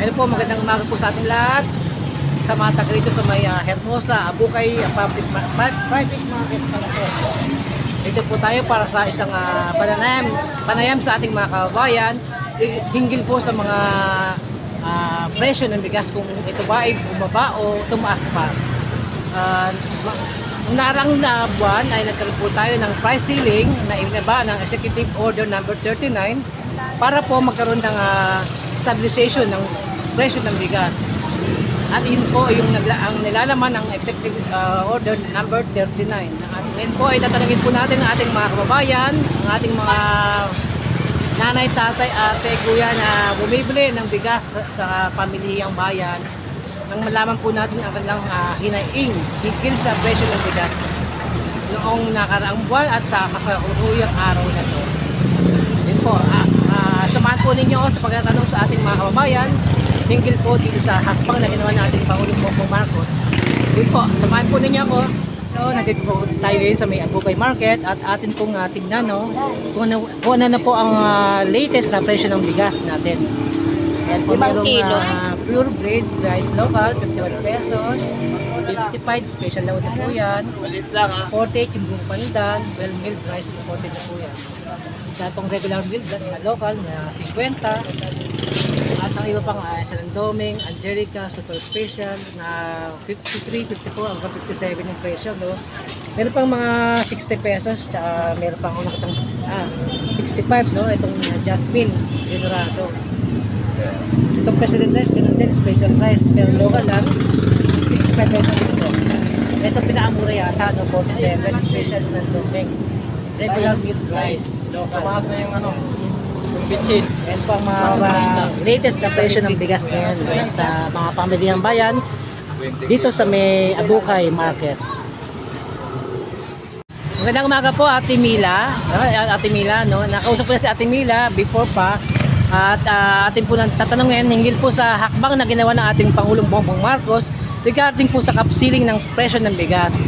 Ayun po, magandang umaga po sa ating lahat. Sa mga taga rito sa may Hermosa, Abukay, private market pala po. Dito po tayo para sa isang panayam sa ating mga kababayan hinggil po sa mga presyo ng bigas, kung ito ba ay bumaba o tumaas pa. Narang na buwan ay nagkaroon po tayo ng price ceiling na ibinaba ng Executive Order number 39 para po magkaroon ng stabilization ng presyo ng bigas. At yun po yung ang nilalaman ng Executive Order number 39. Ngayon po ay tatanungin po natin ang ating mga kababayan, ang ating mga nanay, tatay, ate, kuya na bumibili ng bigas sa pamilihang bayan, nang malaman po natin ang kanilang hinaing higil sa presyo ng bigas noong nakaraang buwan at sa kasalukuyang araw na ito. Yun po, samahan po ninyo sa pagtatanong sa ating mga kababayan hinggil po dito sa hakbang na ginawa ng ating Pangulong Bongbong Marcos. Yun po, samahan po ninyo ako. Nandito po tayo ngayon sa may Abukay Market at atin pong tignan kung ano na po ang latest na presyo ng bigas natin. Yan po, merong pure grade rice local, 51 pesos, 55 special load na po yan, 48 yung buong pandan, well milled rice na 40 na po yan. Sa itong regular milled na local na 50, at ang iba pang Salandoming, Angelica, super special na 53, 54 hanggang 57 yung presyo, no? Meron pang mga 60 pesos, tsaka meron pang nakatang 65, no? Itong Jasmine, Dorado. Itong President Rice, ganun din, special rice, pero local lang, 65 pesos ito. Ito pinakamura yata, no? 47, special Salandoming. Regular milled rice, local. Tumaas na yung yung bitchin. Yan po ang mga latest na presyo ng bigas ngayon sa mga pamilihang bayan dito sa may Abukay Market. Magandang umaga po, Ate Mila. Ate Mila, no? Nakausap po na si Ate Mila before pa. At atin po nang tatanungin hinggil po sa hakbang na ginawa ng ating Pangulong Bongbong Marcos regarding po sa cap ceiling ng presyo ng bigas.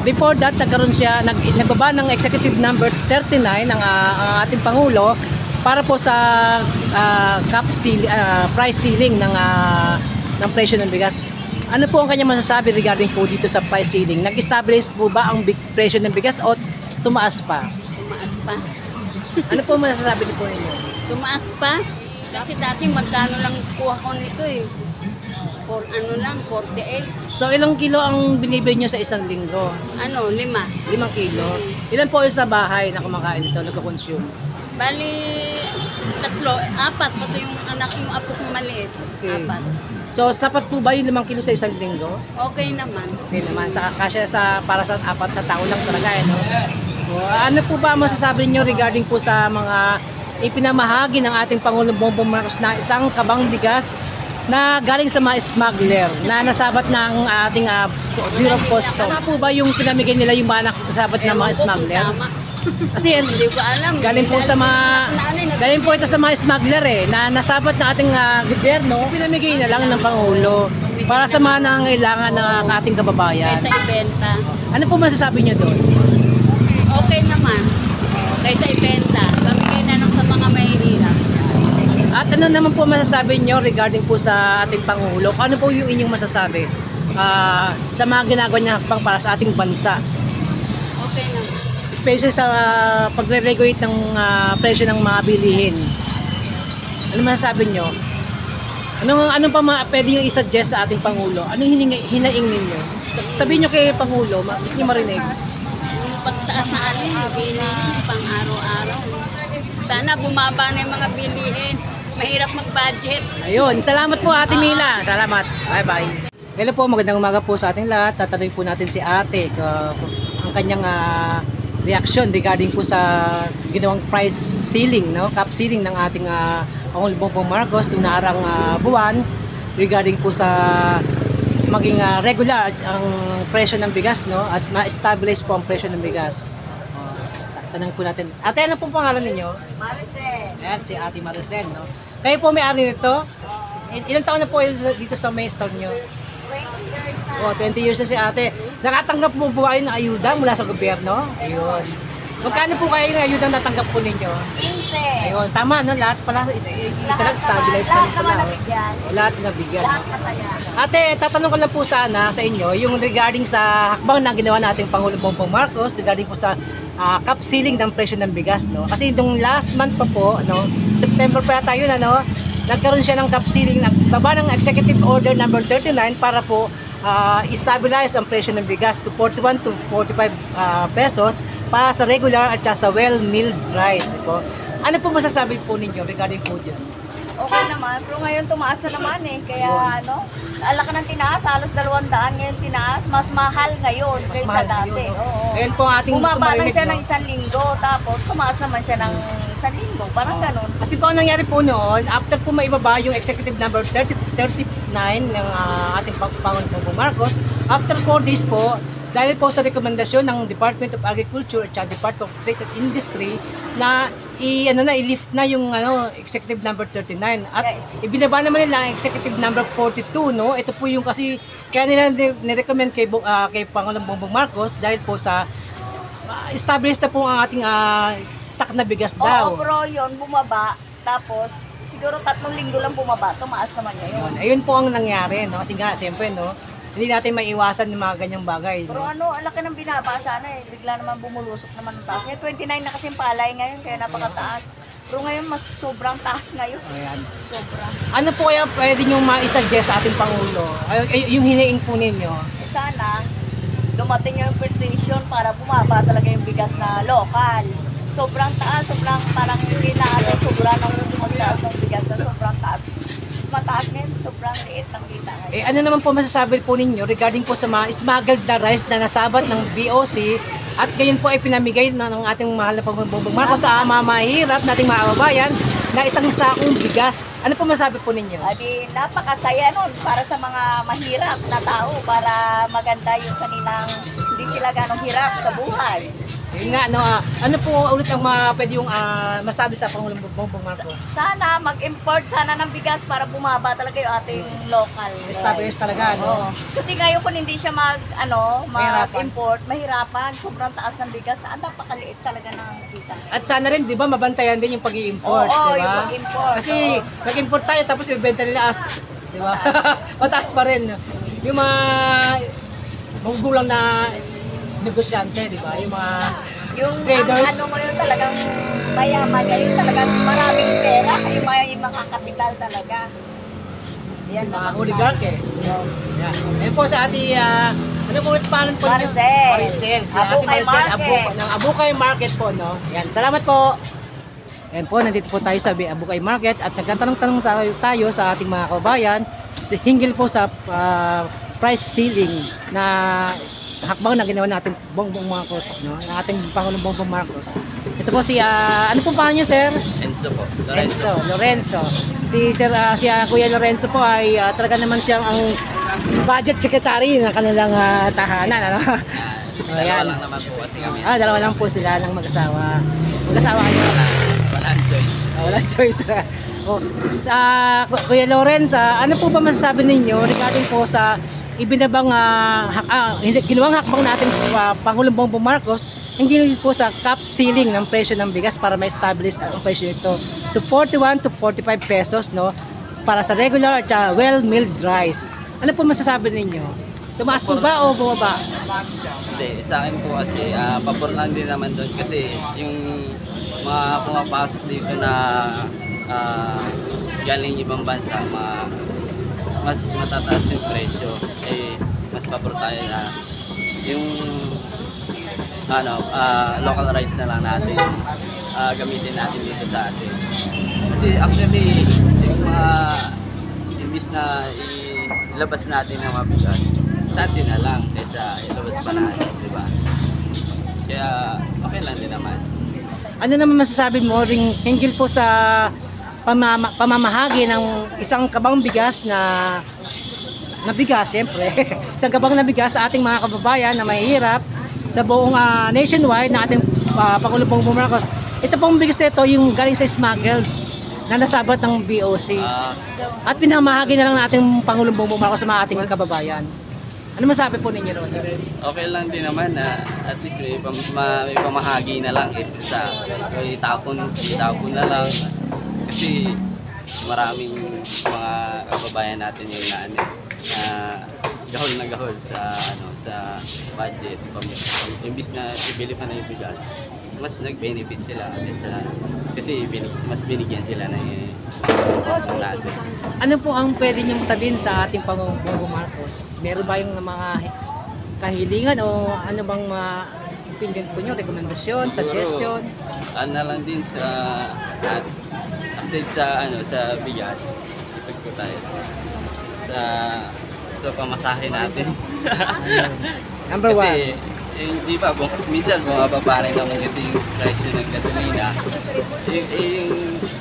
Before that, nagkaroon siya, nagbaba ng Executive number 39 ng ating Pangulo para po sa price ceiling ng presyo ng bigas. Ano po ang kanya masasabi regarding po dito sa price ceiling? Nag-establish po ba ang presyo ng bigas o tumaas pa? Tumaas pa. Ano po masasabi niyo po ninyo? Tumaas pa. Kasi dati magkano lang kuha ko nito eh. For ano lang, 48. So ilang kilo ang binibili nyo sa isang linggo? 5. 5 kilo. Ilan po yung sa bahay na kumakain ito, nagko-consume? Bali, 3, 4. Pati yung anak, yung apo kong maliit. Okay. 4. So sapat po ba yung 5 kilo sa isang linggo? Okay naman. Okay naman. Kasya para sa 4 na tao lang talaga, no? Ano po ba masasabi niyo regarding po sa mga ipinamahagi ng ating Pangulong Bongbong Marcos na isang kabang bigas na galing sa mga smuggler na nasabat ng ating Bureau of Customs? Ano po ba yung pinamigay nila yung mga nasabat ng mga smuggler? Kasi Hindi ko alam. galing po ito sa mga smuggler na nasabat ng ating gobyerno, pinamigay na lang ng Pangulo para sa mga nangangailangan ng ating kababayan. Kaysa ibenta. Ano po masasabi niyo doon? Okay naman. Kaysa ibenta. Pamigay na lang sa mga mahihirap. At ano naman po masasabi niyo regarding po sa ating Pangulo? Ano po yung inyong masasabi sa mga ginagawa niya hakbang para sa ating bansa? Okay naman. Especially sa pagre-regulate ng presyo ng mga bilihin. Ano masasabi niyo? Anong pa pwede nyo i-suggest sa ating Pangulo? Anong hinaing ninyo? Sabihin niyo kay Pangulo, gusto niyo marinig. Yung pagtaas na bilihin, pang araw-araw. Sana bumaba na yung mga bilihin. Mahirap mag-budget. Ayun, salamat po Ate Mila. Salamat. Bye-bye. Hello po, magandang umaga po sa ating lahat. Tatanungin po natin si Ate ang kanyang reaction regarding po sa ginawang price ceiling, no? Cap ceiling ng ating Pangulong Bongbong Marcos noong naarang buwan regarding po sa maging regular ang presyo ng bigas, no? At ma-establish po ang presyo ng bigas. Tanong po natin. Ate, ano pong pangalan ninyo? Maricel. Ayan, si Ate Maricel, no? Kayo po may-ari nito? Ilang taon na po dito sa may store nyo? 20 years na. 20 years na si Ate. Nakatanggap mo po ba kayo ng ayuda mula sa gobyerno? Ayun. Magkano po kayo ng ayuda natanggap po ninyo? 15. Ayun, tama no, lahat pala isa lang stabilized na Lahat pala. naman Oh. nabigyan. Lahat nabigyan. Lahat No? masaya. Ate, tatanong ko lang po sana sa inyo yung regarding sa hakbang na ginawa nating Pangulong Bongbong Marcos regarding po sa cap ceiling ng presyo ng bigas, no? Kasi nung last month pa po, ano, September pa yata yun, ano, nagkaroon siya ng cap ceiling, nagbaba ng Executive Order number 39 para po stabilize ang presyo ng bigas to 41 to 45 pesos para sa regular at sa well-milled rice. Po. Ano po masasabi po ninyo regarding po dyan? Okay naman, pero ngayon tumaas na naman eh. Kaya ano, alaka ng tinaas, halos 200 ngayon tinaas. Mas mahal ngayon Mas kaysa mahal dati. ngayon, no? Oo. Ngayon po ang ating gusto Bumaba lang marinig, siya no? ng 1 linggo, tapos tumaas naman siya ng 1 linggo. Parang ganun. Kasi po ang nangyari po noon, after po maibaba yung executive number 39 ng ating Pangulong Bongbong Marcos, after 4 days po, dahil po sa rekomendasyon ng Department of Agriculture at Department of Trade and Industry na i-lift na yung executive number 39 at ibinaba naman nila ang executive number 42, no? Ito po yung kasi kaya nila ni-recommend kay Pangulong Bongbong Marcos dahil po sa established na po ang ating stock na bigas daw. Oo, pero yun, bumaba. Tapos, siguro 3 linggo lang bumaba. Tumaas naman ngayon. Ayun po ang nangyari, no? Kasi nga, siyempre, no? Hindi natin maiwasan yung mga ganyang bagay. Pero No? ano, ang laki ng binaba sana eh. Bigla naman bumulusok naman ng taas. 29 na kasi yung palay ngayon, kaya napakataas. Pero ngayon, mas sobrang taas ngayon. Ayan. Sobra. Ano po kaya pwede nyo ma-suggest sa ating Pangulo? Yung hiniing po ninyo. Eh, sana, dumating yung petition para bumaba talaga yung bigas na lokal. Sobrang taas, sobrang parang hindi na sobra nung magtaas ng bigas na sobrang taas. Mas mataas ngayon, sobrang liit ng kita ngayon. Ano naman po masasabi po ninyo regarding po sa mga smuggled na rice na nasabat ng BOC at ngayon po ay pinamigay ng ating mahal na Pangulong Bongbong Marcos sa mga mahirap nating mga kababayan na isang sakong bigas. Ano po masasabi po ninyo? Adi, napakasaya nun para sa mga mahirap na tao para maganda yung kanilang hindi sila ganong hirap sa buhay. Yun nga, ano po ulit ang pwede yung masabi sa Pangulong Bongbong Marcos? Sana mag-import sana ng bigas para bumaba talaga yung ating local. Establish talaga, no? Oo. Kasi ngayon kung hindi siya Mahirapan. mag-import, mahirapan, sobrang taas ng bigas, napakaliit talaga ng kita. At sana rin, di ba, mabantayan din yung pag-i-import, Oo, di ba? yung pag-import. Kasi oo. mag-import tayo tapos ibenta nila di ba? Mataas pa rin. Yung mga magugulang na negosyante, di ba? Yung mga Yung traders. ang ano ngayon talagang mayaman, ngayon talagang maraming pera, yung mga kapital talaga. yung mga ang oligarch eh. Yan. Yan po sa ating, ano po ulit pangalan po niyo? Maricel. Maricel. Si Abukay Ate Maricel Market. ng Abukay Market po, no? Yan. Salamat po. Yan po, nandito po tayo sa Abukay Market at nagtatanong-tanong tayo sa ating mga kababayan hinggil po sa price ceiling na hakbang na ginawa natin Bongbong Marcos, no? Ng ating Pangulong Bongbong Marcos. Ito po si ano po pangalan niyo, sir? Enzo po. Lorenzo. Si Sir Kuya Lorenzo po ay talaga naman siyang ang budget secretary ng kanilang tahanan, ano? Dalawa lang naman po kasi kami. Dalawa lang po sila ng mag-asawa. Mag-asawa kayo. Walang choice. Walang choice. Kuya Lorenzo, ano po ba masasabi ninyo regarding po sa ibinabang ginawang hakbang natin Pangulong Bongbong Marcos hindi po sa cap ceiling ng presyo ng bigas para ma-establish ang presyo nito to 41 to 45 pesos, no, para sa regular at well-milled rice. Ano po masasabi ninyo? Tumaas po ba o bumaba? Hindi, sa akin po kasi pabor lang din naman doon kasi yung mga pumapasok dito na galing ibang bansa, mas matataas yung presyo, mas pabor tayo na yung local rice na lang natin gamitin natin dito sa atin. Kasi actually yung mga imbis na ilabas natin ng mabigas sa atin na lang kaysa ilabas pa natin, di ba? Kaya okay lang din naman. Ano naman masasabi mo ring hinggil po sa pamamahagi ng isang kabang bigas na bigas, syempre. Isang kabang na bigas sa ating mga kababayan na mahihirap sa buong nationwide na ating Pangulong Bongbong Marcos. Ito pong bigas nito yung galing sa smuggled na nasabat ng BOC. At pinamahagi na lang natin Pangulong Bongbong Marcos sa mga ating kababayan. Ano masabi po ninyo ron? Okay lang din naman na at least may pamahagi na lang kaysa sa itapon na lang. Kasi maraming mga kababayan natin yung na gahol sa budget. Imbis na ibili pa na yung bigas, mas nag-benefit sila kasi mas binigyan sila ng natin. Ano po ang pwede niyong sabihin sa ating Pangulong Marcos? Meron ba yung mga kahilingan o ano bang mga opinion po niyo, rekomendasyon, suggestion? Ano lang din sa aside sa bigas, isag ko tayo sa pamasahe natin. Number Kasi, one. di ba, minsan bumababa rin naman kasi yung presyo ng gasolina. Yung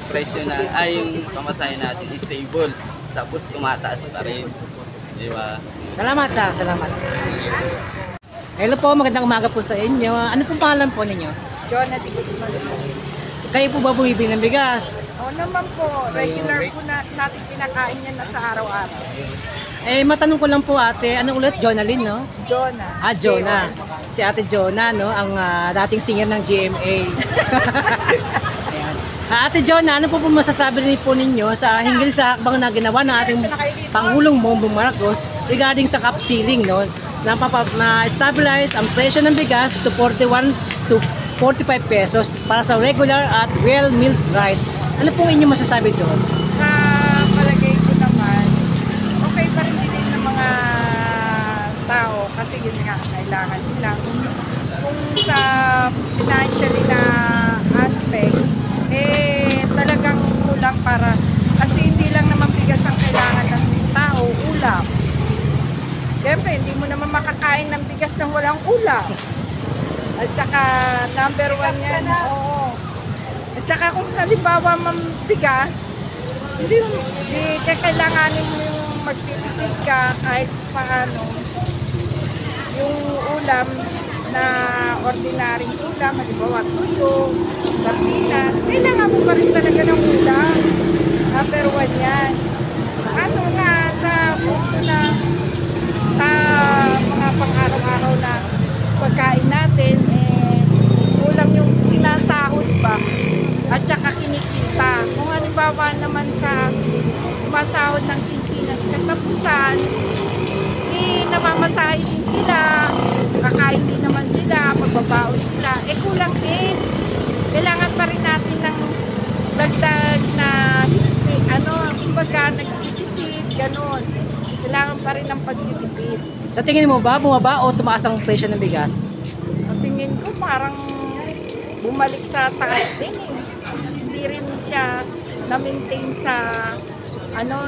presyo yung pamasahe natin is stable. Tapos tumataas pa rin. Di ba? Salamat ha, salamat. Hello po, magandang umaga po sa inyo. Ano pong pangalan po ninyo? Jonah de Guzman po. Kayo po ba bumibili ng bigas? Oo naman po, regular po natin kinakain yan sa araw-araw. Matanong ko lang po ate, ano ulit? Jonalyn, no? Jonah. Jonah. Si ate Jonah, no? Ang dating singer ng GMA. Ayan. Ate Jonah, ano po masasabi rin po ninyo sa hinggil sa hakbang na ginawa ng ating Pangulong Bongbong Marcos regarding sa cap ceiling, no? Na-stabilize ang presyo ng bigas to 41 to 45 pesos para sa regular at well-milled rice. Ano po inyong masasabi doon? Sa palagay ko naman, okay pa rin din ng mga tao kasi yun nga, kailangan nila. Kung sa financially na aspect, talagang kulang para, kasi hindi lang naman bigas ang kailangan ng tao, ulam. Siyempre, hindi mo naman makakain ng bigas nang walang ulam. At saka, number one yan, oo. At saka kung halimbawa bigas, hindi kailanganin mo yung magpipipid ka kahit paano. Yung ulam na ordinary ulam, halimbawa tuyo, sardinas, kailangan mo pa rin talaga ng ulam. Number one yan. Kaso nga, sa punto na sa mga pang-araw-araw na pagkain natin, kulang yung sinasahod ba at saka kinikita. Kung halimbawa naman sa sumasahod ng kinsinas katapusan, namamasahe din sila, kakain din naman sila, magbabaon sila, kulang din. Kailangan pa rin natin ng dagdag na kumbaga nagtitipid, ganon. Kailangan pa rin ng pagtitipid. Sa tingin mo ba, bumaba o tumaas ang presyo ng bigas? Ang tingin ko parang bumalik sa taas din Hindi rin siya na-maintain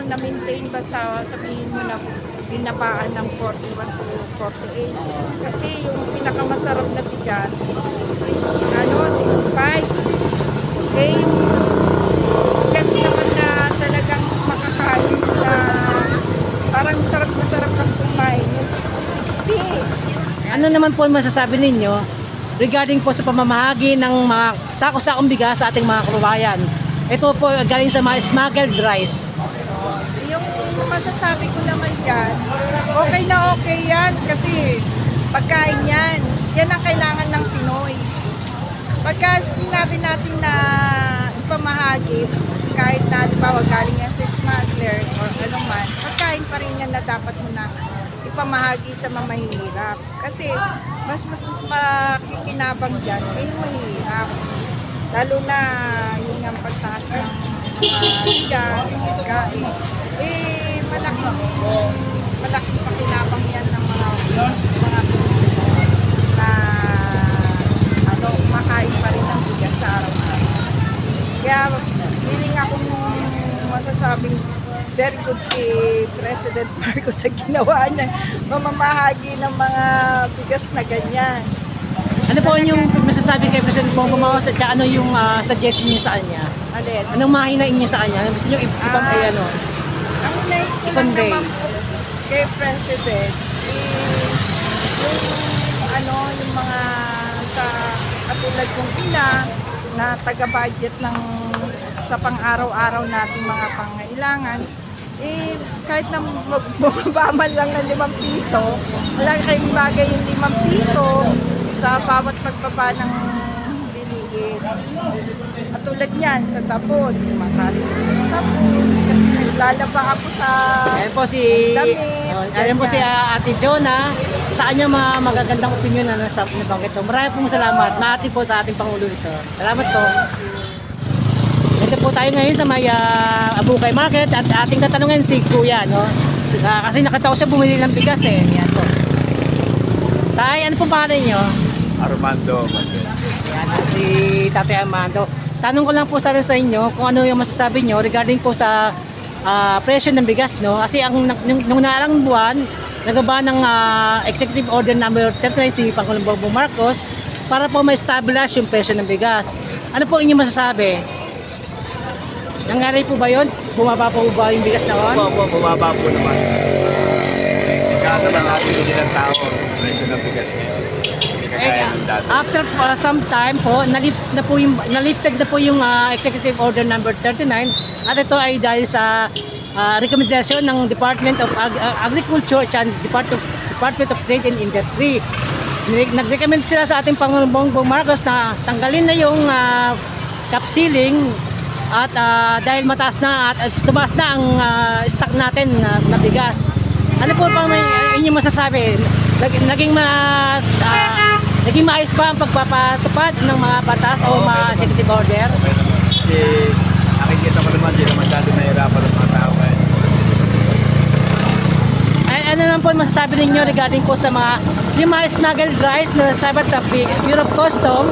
na-maintain ba sa sabihin mo na binabaan ng 41 to 48. Kasi yung pinakamasarap na bigas is 65. Yung bigas naman na talagang makakain na parang sarap na sarap ng kumain yung 60. Ano naman po masasabi ninyo regarding po sa pamamahagi ng mga sako-sakong bigas sa ating mga kababayan? Ito po galing sa mga smuggled rice. Yung masasabi ko naman yan, okay na okay yan kasi pagkain yan. Yan ang kailangan ng Pinoy. Pagka sinabi natin na ipamahagi, kahit na halimbawa galing yan sa smuggler o ano man, pagkain pa rin yan na dapat mo na ipamahagi sa mamahirap. Kasi mas makikinabang dyan yung mahirap. Lalo na yung ang pagtaas ng bigas, pagkain. Malaking pakinabang yan ng mga na makain pa rin ng bigas sa araw-araw. Kaya feeling akong masasabing very good si President Marcos sa ginawa niya, mamamahagi ng mga bigas na ganyan. Ano po yung masasabi kay President Bongbong Marcos at ano yung suggestion niyo sa kanya? Alin? Anong mahinain niyo sa kanya? Gusto niyo Ang naikilang i-convey naman po kay President, yung mga sa katulad kong ina na taga-budget ng sa pang-araw-araw nating mga pangailangan, kahit na bumaba man lang ng 5 piso, wala kayong bagay yung 5 piso sa bawat pagbaba ng bilihin. At tulad niyan, sa sabon, mataas ng sabon, kasi naglalaba ako sa Ayan po si damit. ayan po si Ate Jonah sa kanyang mga magagandang opinion na nabanggit to. Maraming pong salamat. Maati po sa ating Pangulo ito. Salamat po. Ito po tayo ngayon sa may Abukay Market at ating tatanungin si Kuya, no? Kasi nakita ko siya bumili ng bigas eh. Yan po. Tay, ano po pangalan niyo? Armando. Yan, si Tatay Armando. Tanong ko lang po sa inyo kung ano yung masasabi nyo regarding po sa presyo ng bigas, no? Kasi nung naarang buwan, nagaba ng Executive Order number 39 si Pangulong Bongbong Marcos para po ma-establish yung presyo ng bigas. Ano po inyong masasabi? Nangyari po ba yun? Bumaba po ba yung bigas na on? Opo, bumaba po naman. Kaso lang ating hindi ng tao, presyo ng bigas ngayon. Hindi kagaya ng dati. After some time po, nalifted na po yung Executive Order number 39 at ito ay dahil sa rekomendasyon ng Department of Agriculture and Department of Trade and Industry. Nag-recommend sila sa ating Pangulong Bongbong Marcos na tanggalin na yung cap ceiling at dahil mataas na at tumaas na ang stock natin na bigas. Ano po pa may inyong masasabi? Naging maayos ba ang pagpapatupad ng mga batas o mga executive order? Kasi nakikita ko naman, hindi naman masyado nahirapan ng mga tao. Ano naman po masasabi ninyo regarding po sa mga smuggled rice na sabat sa Bureau of Custom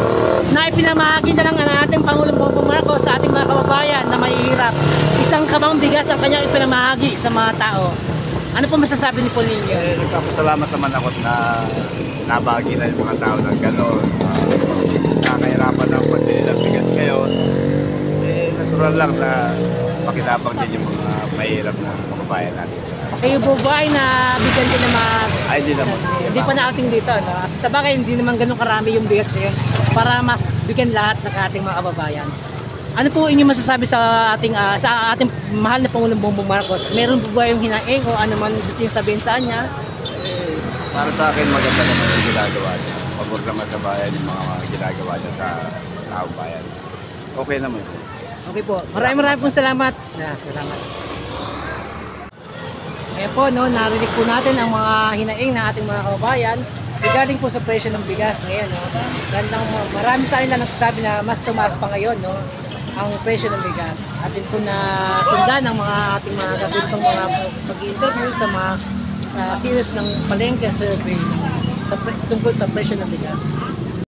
na ipinamahagi na lang ang ating Pangulong Bongbong Marcos sa ating mga kababayan na mahihirap. Isang kabang bigas ang kanyang ipinamahagi sa mga tao. Ano po masasabi niyo po ninyo? Nagpapasalamat naman ako na nabagi na yung mga tao ng gano'n. Nakahirapan ng pagdili ng bigas ngayon. Natural lang na makinabang din yung mga mahirap na kababayan natin. Kayo po ba ay nabigyan din ng mga... Ay, hindi naman. Hindi pa naating dito, no? Sa bagay, hindi naman ganun karami yung bigas na yun para mas bigyan lahat ng ating mga kababayan. Ano po inyong masasabi sa ating mahal na Pangulong Bongbong Marcos? Meron po ba yung hinaing o ano man gusto yung sabihin sa kanya? Para sa akin, maganda naman yung ginagawa niya. Pabor naman sa bayan yung mga ginagawa niya sa tao bayan. Okay naman. Okay po. Maraming pong salamat. Salamat. Ngayon po, no, narinig po natin ang mga hinaing ng ating mga kababayan regarding po sa presyo ng bigas ngayon. No? Marami sa kanila nagsasabi na mas tumaas pa ngayon, no, ang presyo ng bigas. Atin po na sundan ng mga ating mga gagawin mga mag-interview sa mga series ng palengke survey tungkol sa presyo ng bigas.